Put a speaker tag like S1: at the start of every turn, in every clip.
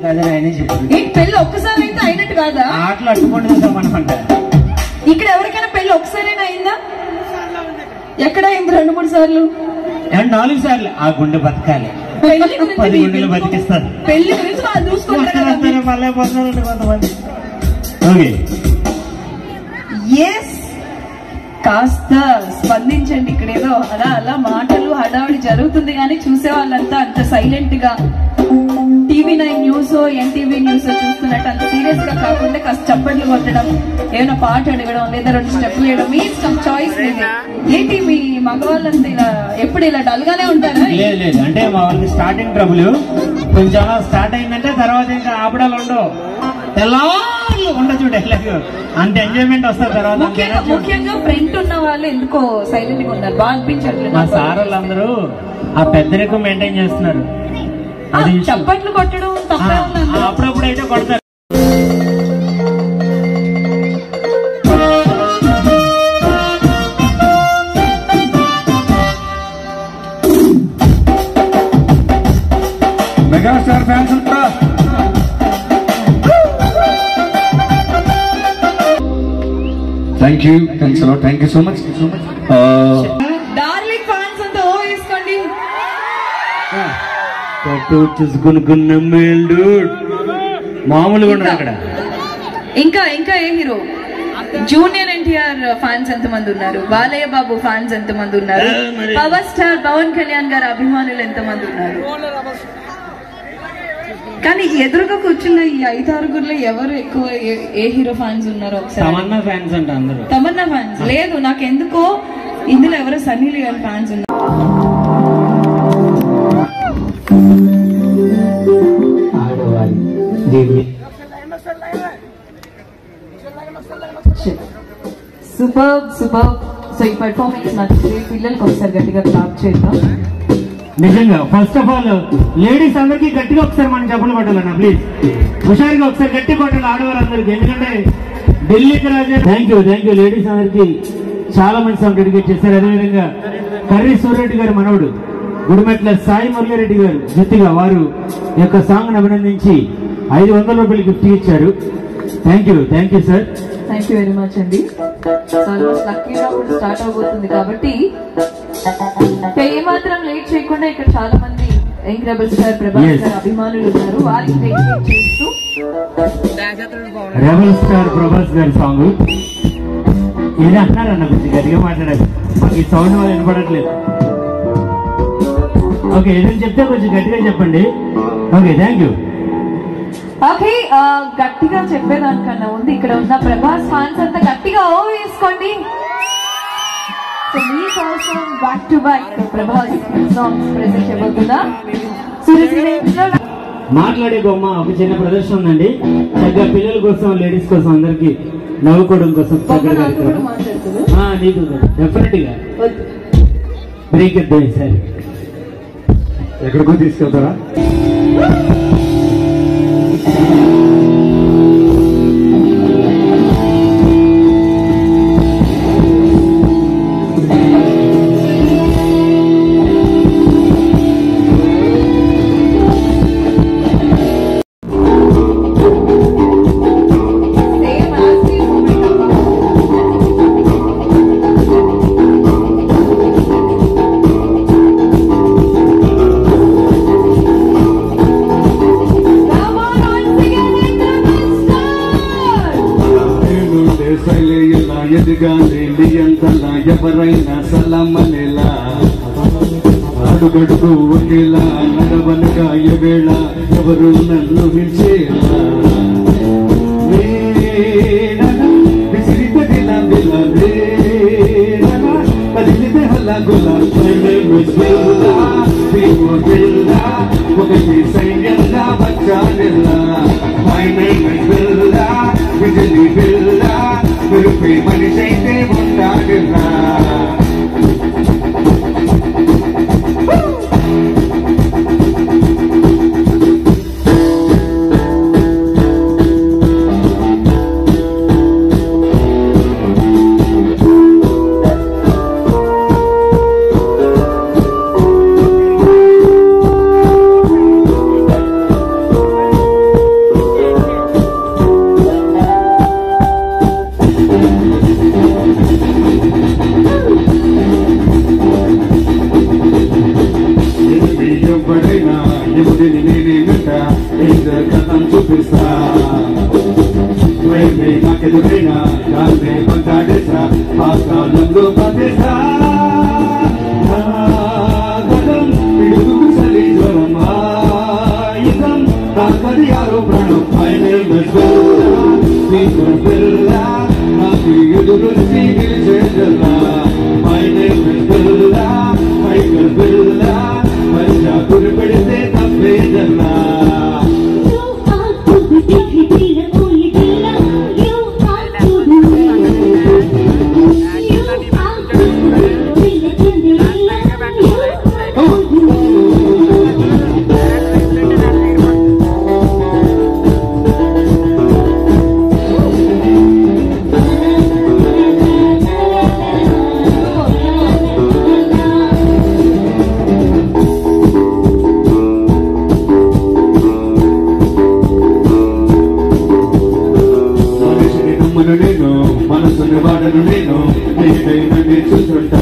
S1: పెళ్లి ఒక్కసారి అయితే అయినట్టు కాదా?
S2: ఆటలు అట్టుకుంటుందన్నమాట.
S1: ఇక్కడ ఎవరికైనా పెళ్లి ఒకసారైనా అయిందా? ఎక్కడ అయింది? 2-3 సార్లు,
S2: 4 సార్లు. ఆ గుండె బతకాలి, 10 గుండెలు బతికిస్తారు.
S1: పెళ్లి గురించి వాళ్ళు చూసుకుంటారు.
S2: మళ్ళీ పోతున్నారండి కొంతమంది. ఓకే,
S1: ఎస్, కాస్త స్పందించండి. ఇక్కడ ఏదో అలా మాటలు హడావిడి జరుగుతుంది కానీ చూసే వాళ్ళంతా అంత సైలెంట్ గా TV9 న్యూస్, NTV న్యూస్ చూస్తున్నట్టు అంత సీరియస్ గా కాకుండా కాస్త చప్పట్లు కొట్టడం, ఏమైనా పాట అడగడం, లేదా 2 స్టెప్లు వేయడం, మీ చాయిస్ మీదే. ఏంటి మీ మగవాళ్ళంతా ఇలా ఎప్పుడు ఇలా డల్ గానే ఉంటారా?
S2: లేదు, అంటే మా వాళ్ళకి స్టార్టింగ్ ట్రబుల్ కొంచెం అలా స్టార్ట్ అయిందంటే తర్వాత ఇంకా ఆపడాలు ఉండవు. తెల్లవాళ్ళు ఉండదు చూడు, అంత ఎంజాయ్మెంట్ వస్తుంది తర్వాత.
S1: ముఖ్యంగా ఫ్రెండ్ ఉన్న వాళ్ళు ఎందుకో సైలెంట్ గా ఉన్నారు, బాగా అనిపించట్లేదు.
S2: మా సార్ వాళ్ళందరూ ఆ పెద్దరికం మెయింటైన్ చేస్తున్నారు.
S1: చప్పట్లు కొట్టడం తప్పే ఉంది,
S2: అప్పుడప్పుడు అయితే కొడతారు. మెగాస్టార్ ఫ్యాన్స్ ఉంటారా?
S3: Thank you, thanks a lot, thank you so much.
S1: Darling fans అంతా ఓ వేసుకోండి.
S2: మామూలుగా ఉండదు అక్కడ.
S1: ఇంకా ఏ హీరో? జూనియర్ NTR ఫ్యాన్స్ ఎంతమంది ఉన్నారు? బాలయ్య బాబు ఫ్యాన్స్ ఎంతమంది ఉన్నారు? పవర్ స్టార్ పవన్ కళ్యాణ్ గారి అభిమానులు ఎంతమంది ఉన్నారు? కానీ ఎదురుగా కూర్చున్న ఈ 5-6 ఎవరు ఎక్కువ ఏ హీరో ఫ్యాన్స్ ఉన్నారు? ఒకసారి
S2: తమన్నా ఫ్యాన్స్ అంట అందరూ.
S1: తమన్నా ఫ్యాన్స్ లేదు, నాకెందుకో ఇందులో ఎవరో సన్నీ లియోన్ ఫ్యాన్స్ ఉన్నారు. సూపర్. సో ఈ పర్ఫార్మెన్స్ నచ్చితే పిల్లలకి ఒకసారి గట్టిగా క్లాప్ చేద్దాం.
S2: నిజంగా ఫస్ట్ ఆఫ్ ఆల్ లేడీస్ అందరికి గట్టిగా ఒకసారి మనం చెప్పలు కొట్టాలన్నా ప్లీజ్. హుషారుగా ఒకసారి గట్టి కొట్టాలి ఆడవాళ్ళందరికీ, ఎందుకంటే ఢిల్లీకి రాజా. థ్యాంక్ యూ లేడీస్ అందరికి చాలా మంది సాంగ్ డెడికేట్ చేశారు. అదేవిధంగా కర్రీ సూర్యరెడ్డి గారి మనవడు గుడిమెట్ల సాయి మురళిరెడ్డి గారు జతిగా వారు యొక్క సాంగ్ అభినందించి 500 రూపాయలు గిఫ్ట్ ఇచ్చారు. Thank you sir.
S1: Thank you very much అండి. ఆల్మోస్ట్ లక్కీ రౌండ్ స్టార్ట్ అవబోతుంది కాబట్టి ఏమాత్రం లేట్ చేయకుండా ఇక్కడ చాలా మంది యంగ్ రెబల్ స్టార్ ప్రభాస్ గారి అభిమానులు ఉన్నారు. వారికి డెడికేట్ చేస్తూ
S2: రెబల్ స్టార్ ప్రభాస్ గారి సాంగ్ ఏదో అన్నారన్న, కొంచెం గట్టిగా మాట్లాడారు, మాకు ఈ సౌండ్ వల్ల వినపడట్లేదు. ఓకే, ఏదైనా చెప్తే కొంచెం గట్టిగా చెప్పండి. Okay, thank you.
S1: ఓకే, గట్టిగా చెప్పేదానికన్నా ఉంది ఇక్కడ ఉన్న ప్రభాస్ ఫ్యాన్స్ అంతా గట్టిగా ఓ వేసుకోండి. సో మీకోసం back to back Prabhas songs present చేయబోతున్నా.
S2: మాట్లాడే బొమ్మ ఒక చిన్న ప్రదర్శన ఉందండి, చక్కగా పిల్లల కోసం లేడీస్ కోసం అందరికి నవ్వుకోవడం కోసం నీకు డెఫినెట్ గా బ్రేక్ ఇద్దాం. సరే,
S3: ఎక్కడికో తీసుకెళ్తారా? ఎదిగాంతలా ఎవరైనా సలామనేలా అడుగడుగు ఒకేలా నడవనగా ఎవేళ ఎవరు నన్ను మించేలా విసిరితలా కదిలితే హల్లా గులా ఒకటి సైన్యంగా వచ్చానెల్లా బిజలి బిల్లా మెరుపై మనిషైతే ఉంటాడెల్లా కథం చూపిస్తా నాకెదురైనా దాన్నే పంటాడేసా ఆ కాలంలో పదేసా గతం పిడుగు చలి జ్వరం ఆయుధం నాకది యారో ప్రాణం ఆయనే మీకు పిల్ల నాకు ఎదురొచ్చి గెలిచేదల్లా ఆయనే పిల్ల మైకల్ పిల్ల మంచా కురిపెడితే తప్పేదల్లా నేను మనసుని వాడను నేను నేనైనా చూసుంటా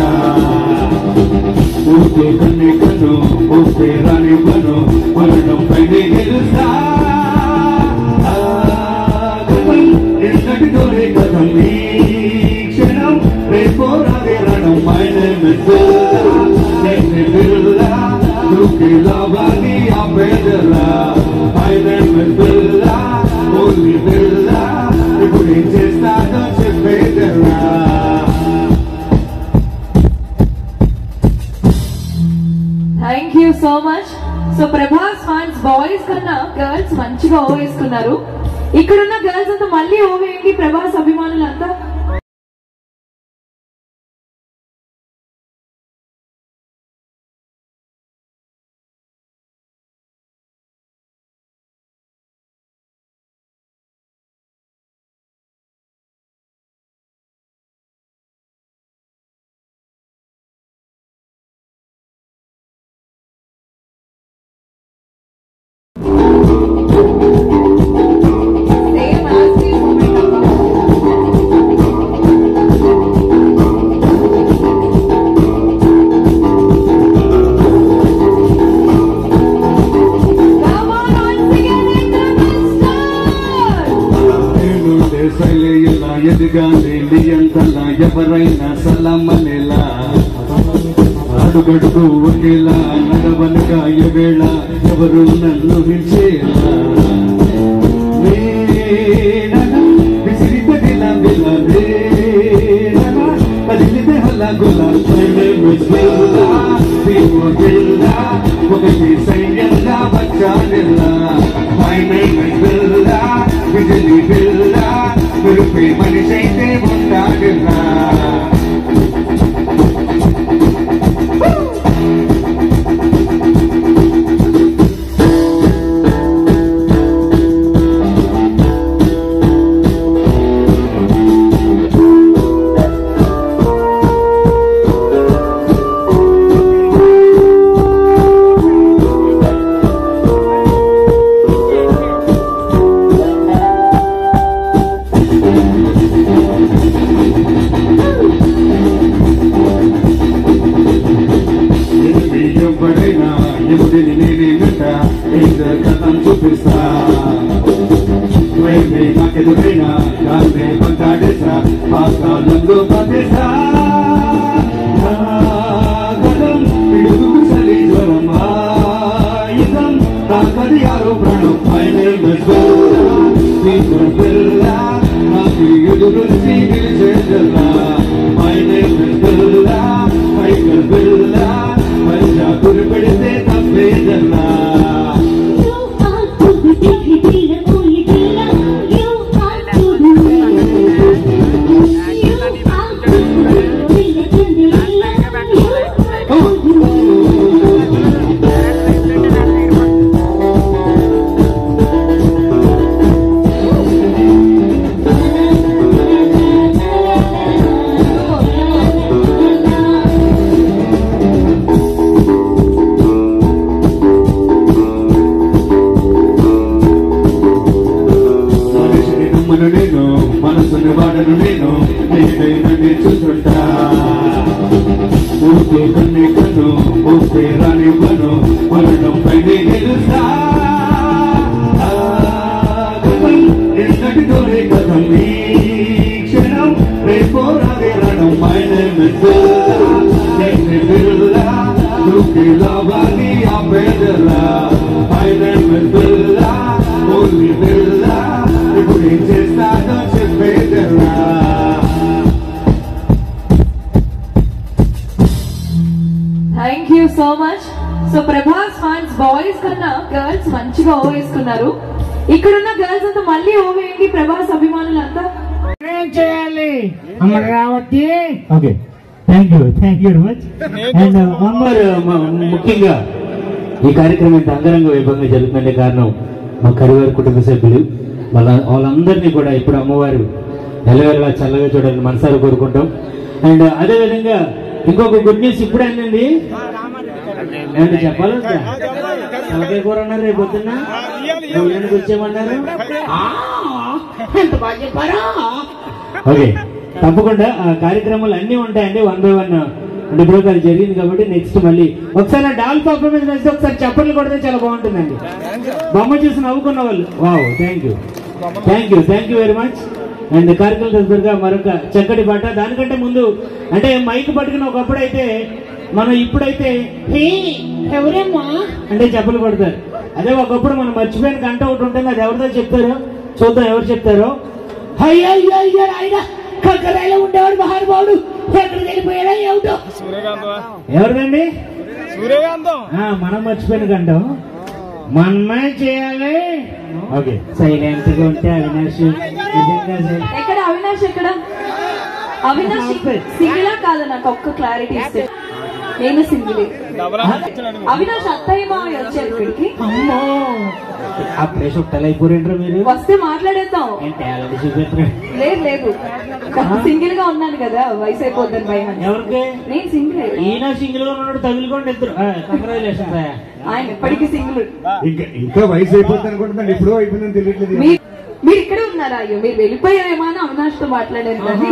S3: ఊపే కన్నే కన్ను ఊపే రాని పను మరణం పైనే గెలుస్తా ఎంతటితోనే కథం ఈ క్షణం రేపో రాగే రణం పిల్ల నువ్వు లాభాన్ని ఆపేదలా పిల్ల ఓన్లీ పిల్ల ఇప్పుడు ఏం చేస్తానో చెప్పేదలా
S1: thank you so much. So Prabhas fans boys కన్నా గర్ల్స్ మంచిగా ఓ వేసుకున్నారు. ఇక్కడున్న గర్ల్స్ అంతా మళ్ళీ ఓ వేయండి ప్రభాస్ అభిమానులంతా.
S3: ఎదిగాలేంతలా ఎవరైనా సలామనేలా అడుగడుగు ఒకేలా నడవనగా ఎవేళ ఎవరు నన్ను హింసేలా విసిరితగిలా కదిలితే హల్లా గులా ఒకటి సైన్యంగా వచ్చానిల్లా విజలి పిల్ల మెరుపే మనిషి అయితే ఉంటాడిల్లా కథం చూపిస్తా నాకెదురైనా దాన్నే పంటాడేసా ఆ కాలంలో పదేసా గతం పిడుగు చలి జ్వరం ఆయుధం నాకది యారో ప్రాణం ఆయనే మీకు పిల్ల నాకు ఎదురొచ్చి గెలిచేదల్లా ఆయనే పిల్ల మైకల్ పిల్ల మంచా కురిపెడితే తప్పేదల్లా
S1: thank you so much. So Prabhas fans boys కన్నా గర్ల్స్ మంచిగా ఓ వేసుకున్నారు. ఇక్కడున్న గర్ల్స్ అంతా మళ్ళీ ఓ వేయండి ప్రభాస్ అభిమానులంతా.
S2: ఏం చేయాలి Amaravati? Okay, thank you very much. And ముఖ్యంగా ఈ కార్యక్రమం ఇంత అంగరంగ వైభవంగా జరుగుతుందంటే కారణం మా కరివారి కుటుంబ సభ్యులు. వాళ్ళందరినీ కూడా ఇప్పుడు అమ్మవారు ఎల్లవేళలా చల్లగా చూడాలని మనసారా కోరుకుంటాం. అండ్ అదేవిధంగా ఇంకొక గుడ్ న్యూస్ ఇప్పుడే అండి. ఏమంటే చెప్పాలి, తలకాయ కూర అన్నారు, రేపు పొద్దున్న వచ్చేయమన్నారు. ఎంత బాగా చెప్పారా? ఓకే, తప్పకుండా కార్యక్రమాలు అన్ని ఉంటాయండి, 1 by 1. అంటే ఇప్పుడు అది జరిగింది కాబట్టి నెక్స్ట్ మళ్ళీ ఒకసారి డాల్ పర్ఫార్మెన్స్ వేస్తే ఒకసారి చప్పట్లు కొడితే చాలా బాగుంటుందండి. బొమ్మ చూసి నవ్వుకున్న వాళ్ళు. Wow, thank you very much. And కార్యక్రమం తదుపరిగా మరొక చక్కటి పాట. దానికంటే ముందు అంటే మైక్ పట్టుకుని ఒకప్పుడైతే మనం ఇప్పుడైతే ఎవరేమ్మా అంటే చెప్పులు పడతారు. అదే ఒకప్పుడు మనం మర్చిపోయిన గంట ఒకటి ఉంటుంది, అది ఎవరితో చెప్తారో చూద్దాం, ఎవరు చెప్తారో. కక్కరాయిలో ఉండేవాడు మహానుభావుడు ఎక్కడికి వెళ్ళిపోయాడా ఏమిటో. ఎవరిదండి? మనం మర్చిపోయిన గంట మనమే చేయాలి. ఓకే, సైలెంట్ గా ఉంటే అవినాష్
S1: ఎక్కడ అవినాష్ ఎక్కడ? అవినాష్ సింగిలా కాదా? నాకు ఒక్క క్లారిటీ ఇస్తే. నేను సింగిలే. అవినాష్ అత్తయ్య మావయ్య వచ్చారు ఇక్కడికి.
S2: అమ్మో, అప్పుడే చుట్టాలైపోయారు మీరు.
S1: వస్తే మాట్లాడేద్దాం. లేదు సింగిల్ గా ఉన్నాను కదా, వయసు అయిపోద్దని భయం. ఎవరికి? నేను సింగిల్. ఈయన సింగిల్ గా ఉన్నాడు, తగులుకోండి ఇద్దరు. ఆయన ఎప్పటికీ సింగిల్.
S3: ఇంకా వయసు అయిపోతుంది అనుకుంటున్నాను, ఎప్పుడో అయిపోయిందని తెలియట్లేదు.
S1: మీరు ఇక్కడే ఉన్నారా? అయ్యో, మీరు వెళ్ళిపోయారేమో అని అవినాష్ తో మాట్లాడారు. కానీ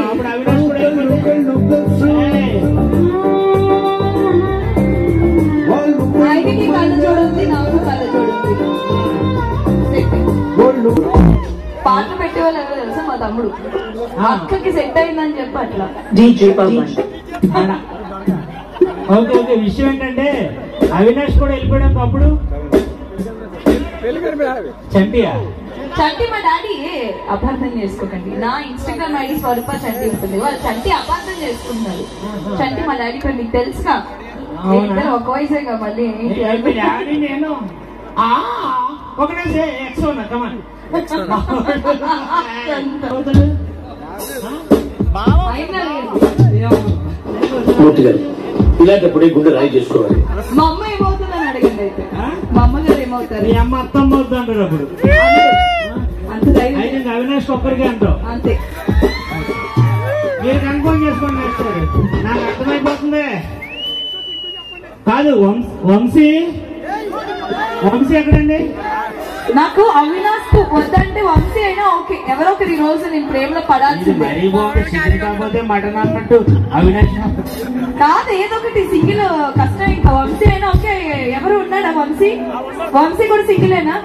S1: ఆయనకి కళ్ళ చూడుంది, నాకు కళ్ళ చూడుంది. పాటలు పెట్టేవాళ్ళు ఎవరో తెలుసా? మా తమ్ముడు. అక్కకి సెట్ అయిందని చెప్పి అట్లా.
S2: ఓకే, విషయం ఏంటంటే అవినాష్ కూడా వెళ్ళిపోయాడు అప్పుడు.
S1: చంటి మా డాడీ అపార్థం చేసుకోకండి. నా ఇన్స్టాగ్రామ్ ఐడి స్వరూప చంటి ఉంటుంది. వాళ్ళు చంటి అపార్థం చేసుకుంటున్నారు. చంటి మా డాడీ కూడా మీకు తెలుసుగా, ఒక వయసేగా. మళ్ళీ
S2: నేను ఒకటే
S4: ఇలాంటప్పుడే గుండె రాయి చేసుకోవాలి.
S1: మా అమ్మ ఏమవుతుందని అడగండి. అయితే మా అమ్మగారు ఏమవుతారు?
S2: మీ అమ్మ అత్తమ్మ అవుతుంది అంటారు అప్పుడు.
S1: అంత ధైర్యం
S2: అవినాష్ ఒక్కరికే అంటావు
S1: అంతే.
S2: మీరు కన్ఫర్మ్ చేసుకోండి. నాకు అర్థమైపోతుంది. కాదు, వంశీ ఎక్కడండి?
S1: నాకు అవినాష్ వద్దంటే వంశీ అయినా ఓకే. ఎవరో ఒకరి రోజు నేను ప్రేమలో పడాల్సింది.
S2: కాకపోతే మటన్ అన్నట్టు అవినాష్
S1: కాదు, ఏదో ఒకటి సింగిల్ కష్టం. ఇంకా వంశీ అయినా ఓకే. ఎవరు ఉన్నాడా? వంశీ కూడా సింగిలేనా?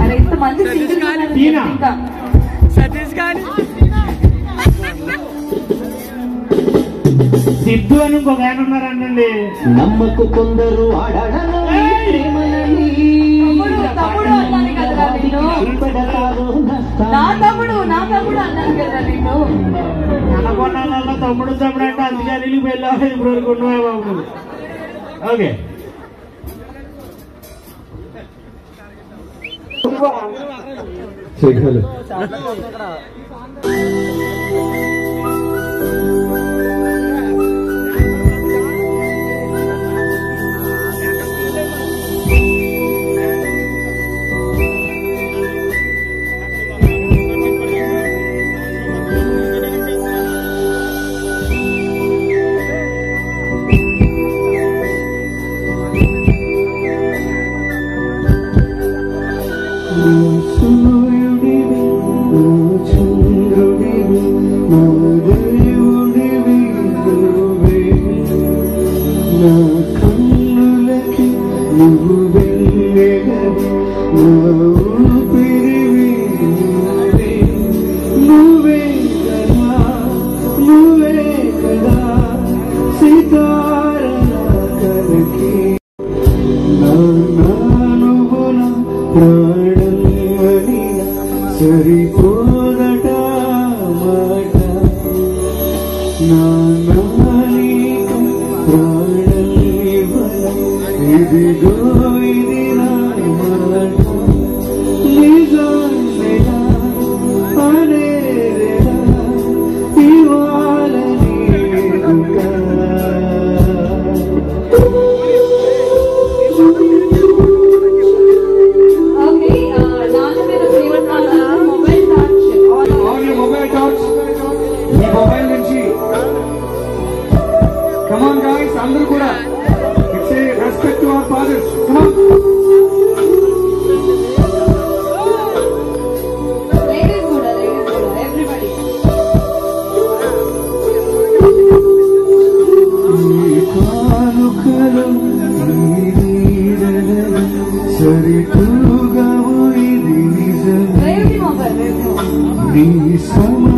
S1: అరే, ఇంతమంది సింగిల్ ఇంకా
S2: సిద్ధు అని ఇంకొక ఆయన ఉన్నారండి.
S4: నమ్మకు కొందరు
S1: తమ్ముడు అన్నాను కదరా నిన్ను. నా తమ్ముడు అన్నాను కదా నిన్ను.
S2: అనకొండాలలో తమ్ముడు అంటే అందుకని వెళ్ళాలి. ఇప్పుడు వరకు ఉన్నావా బాబు? ఓకే,
S4: సూర్యుడివి, చంద్రుడివి,
S3: సరిపోదట మాట నాన్నీక ప్రాణమివ్వన ఇదిగో ఇది నా మాట నిజమేనా అనేదేనా ఇవాళ నీదుగా Come on guys, అందరూ కూడా it's a respect to our fathers. Come on.
S1: Ladies కూడా everybody.
S3: కానుకలు సరితూగా ఇది నిజమే నీ సమ